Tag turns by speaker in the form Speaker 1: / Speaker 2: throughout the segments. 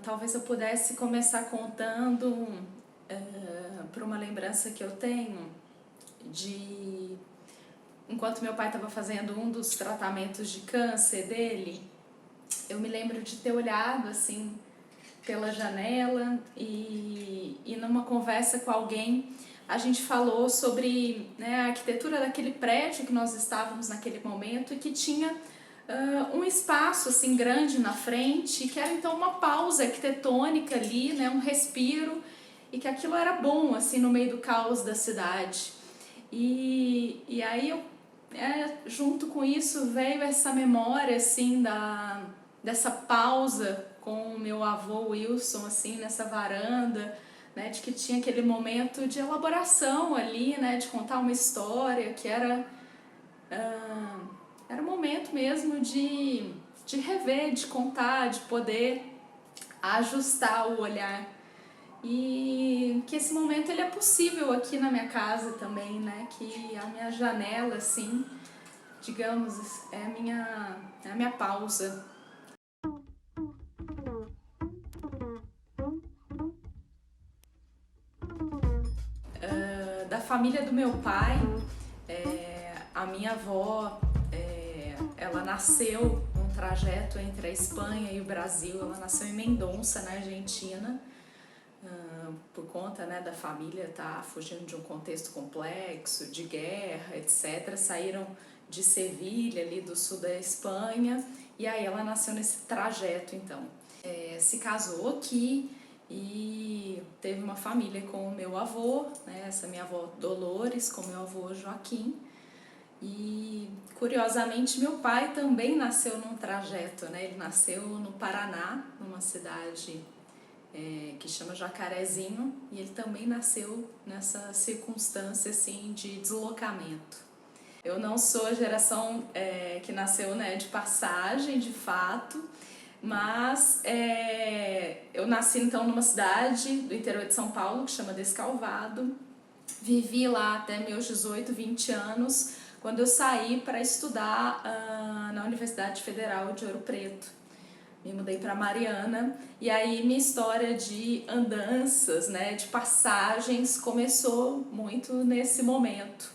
Speaker 1: Talvez eu pudesse começar contando por uma lembrança que eu tenho de enquanto meu pai estava fazendo um dos tratamentos de câncer dele. Eu me lembro de ter olhado assim pela janela e numa conversa com alguém a gente falou sobre, né, a arquitetura daquele prédio que nós estávamos naquele momento e que tinha um espaço assim grande na frente, que era então uma pausa arquitetônica ali, né, um respiro, e que aquilo era bom assim no meio do caos da cidade. E aí junto com isso veio essa memória assim dessa pausa com o meu avô Wilson assim nessa varanda, né, de que tinha aquele momento de elaboração ali, né, de contar uma história que era um momento mesmo de rever, de contar, de poder ajustar o olhar. E que esse momento ele é possível aqui na minha casa também, né? Que a minha janela, assim, digamos, é a minha pausa. Da família do meu pai, a minha avó, ela nasceu num trajeto entre a Espanha e o Brasil. Ela nasceu em Mendonça, na Argentina, por conta, né, da família estar fugindo de um contexto complexo, de guerra, etc. Saíram de Sevilha, ali do sul da Espanha, e aí ela nasceu nesse trajeto, então. Se casou aqui e teve uma família com o meu avô, né, essa minha avó Dolores, com o meu avô Joaquim. E curiosamente meu pai também nasceu num trajeto, né? Ele nasceu no Paraná, numa cidade que chama Jacarezinho, e ele também nasceu nessa circunstância assim de deslocamento. Eu não sou a geração que nasceu, né, de passagem, de fato, mas eu nasci então numa cidade do interior de São Paulo que chama Descalvado. Vivi lá até meus 18, 20 anos, quando eu saí para estudar na Universidade Federal de Ouro Preto. Me mudei para Mariana, e aí minha história de andanças, né, de passagens, começou muito nesse momento.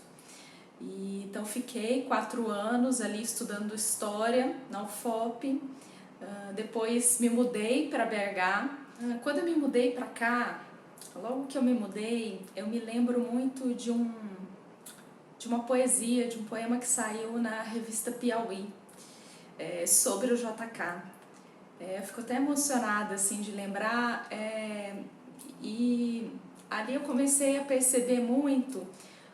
Speaker 1: E então fiquei 4 anos ali estudando História na UFOP, depois me mudei para BH. Quando eu me mudei para cá, logo que eu me mudei, eu me lembro muito de uma poesia, de um poema que saiu na revista Piauí, sobre o JK. Eu fico até emocionada assim, de lembrar, e ali eu comecei a perceber muito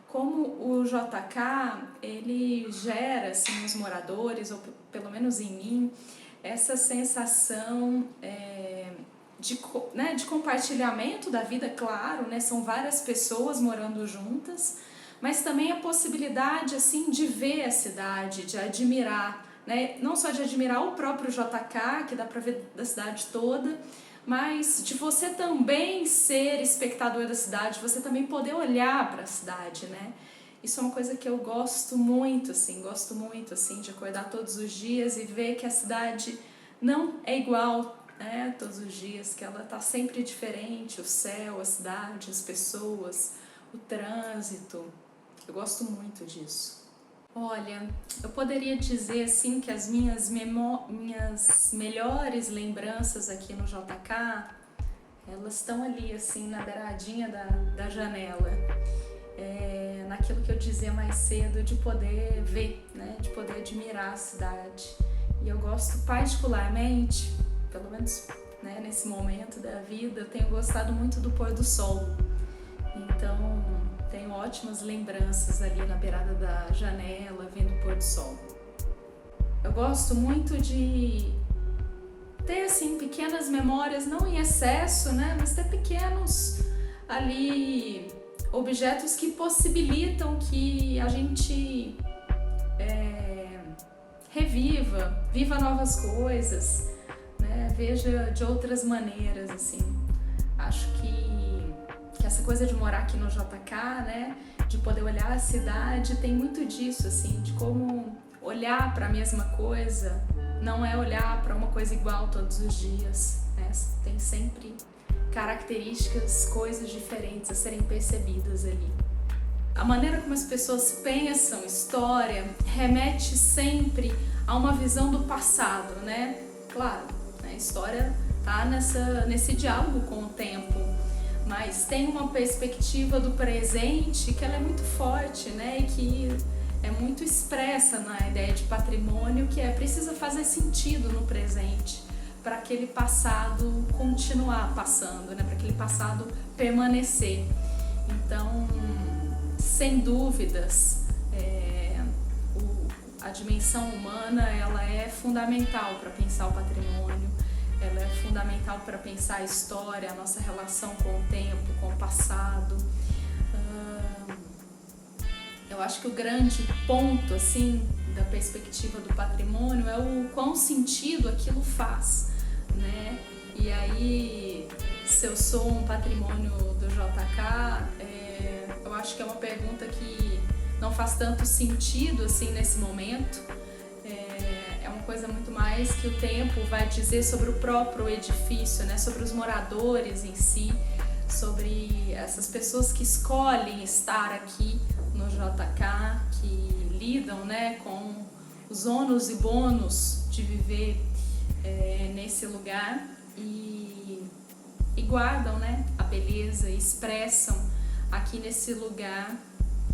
Speaker 1: como o JK ele gera assim, nos moradores, ou pelo menos em mim, essa sensação de compartilhamento da vida, claro, né? São várias pessoas morando juntas, mas também a possibilidade assim, de ver a cidade, de admirar, né? Não só de admirar o próprio JK, que dá para ver da cidade toda, mas de você também ser espectador da cidade, você também poder olhar para a cidade, né? Isso é uma coisa que eu gosto muito assim, de acordar todos os dias e ver que a cidade não é igual, né, todos os dias, que ela está sempre diferente, o céu, a cidade, as pessoas, o trânsito. Eu gosto muito disso. Olha, eu poderia dizer assim que as minhas melhores lembranças aqui no JK, elas estão ali assim na beiradinha da janela, naquilo que eu dizia mais cedo, de poder ver, né, de poder admirar a cidade. E eu gosto particularmente, pelo menos, né, nesse momento da vida, eu tenho gostado muito do pôr do sol. Então tenho ótimas lembranças ali na beirada da janela, vendo o pôr do sol. Eu gosto muito de ter assim pequenas memórias, não em excesso, né, mas ter pequenos ali objetos que possibilitam que a gente viva novas coisas, né, veja de outras maneiras assim. Acho que essa coisa de morar aqui no JK, né, de poder olhar a cidade, tem muito disso, assim, de como olhar para a mesma coisa não é olhar para uma coisa igual todos os dias, né? Tem características, coisas diferentes a serem percebidas ali. A maneira como as pessoas pensam história remete sempre a uma visão do passado, né? Claro, a história tá nesse diálogo com o tempo, mas tem uma perspectiva do presente que ela é muito forte, né? E que é muito expressa na ideia de patrimônio, que precisa fazer sentido no presente para aquele passado continuar passando, né? Para aquele passado permanecer. Então, sem dúvidas, a dimensão humana ela é fundamental para pensar o patrimônio, ela é fundamental para pensar a história, a nossa relação com o tempo, com o passado. Eu acho que o grande ponto assim, da perspectiva do patrimônio é o quão sentido aquilo faz, né? E aí, se eu sou um patrimônio do JK, eu acho que é uma pergunta que não faz tanto sentido assim nesse momento. É uma coisa muito mais que o tempo vai dizer sobre o próprio edifício, né? Sobre os moradores em si, sobre essas pessoas que escolhem estar aqui no JK, que lidam, né, com os ônus e bônus de viver nesse lugar e guardam, né, a beleza e expressam aqui nesse lugar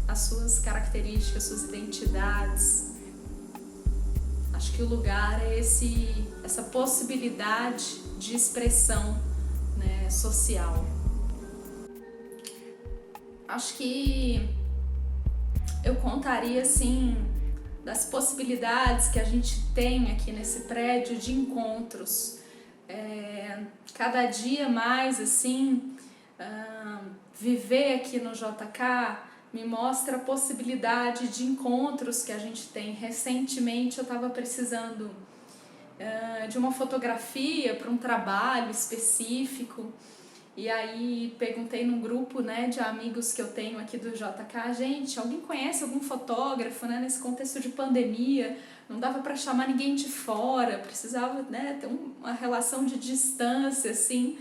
Speaker 1: as suas características, suas identidades. Acho que o lugar é essa possibilidade de expressão, né, social. Acho que eu contaria assim das possibilidades que a gente tem aqui nesse prédio de encontros. Cada dia mais assim, viver aqui no JK me mostra a possibilidade de encontros que a gente tem. Recentemente eu estava precisando de uma fotografia para um trabalho específico. E aí perguntei num grupo, né, de amigos que eu tenho aqui do JK, gente, alguém conhece algum fotógrafo, né, nesse contexto de pandemia? Não dava para chamar ninguém de fora, precisava, né, ter uma relação de distância, assim.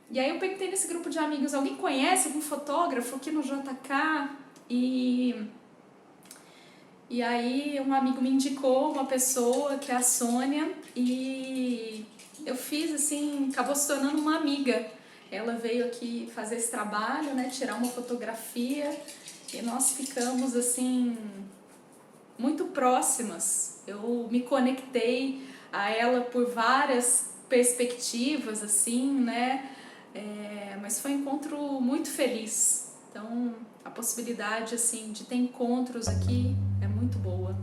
Speaker 1: E aí eu perguntei nesse grupo de amigos, alguém conhece algum fotógrafo aqui no JK? E aí um amigo me indicou uma pessoa, que é a Sônia, e eu fiz assim, acabou se tornando uma amiga. Ela veio aqui fazer esse trabalho, né, tirar uma fotografia, e nós ficamos assim muito próximas. Eu me conectei a ela por várias perspectivas, assim, né, mas foi um encontro muito feliz. Então a possibilidade assim de ter encontros aqui é muito boa.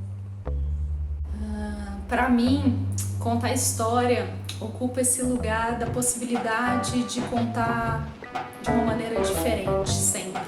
Speaker 1: Para mim, contar história ocupa esse lugar da possibilidade de contar de uma maneira diferente sempre.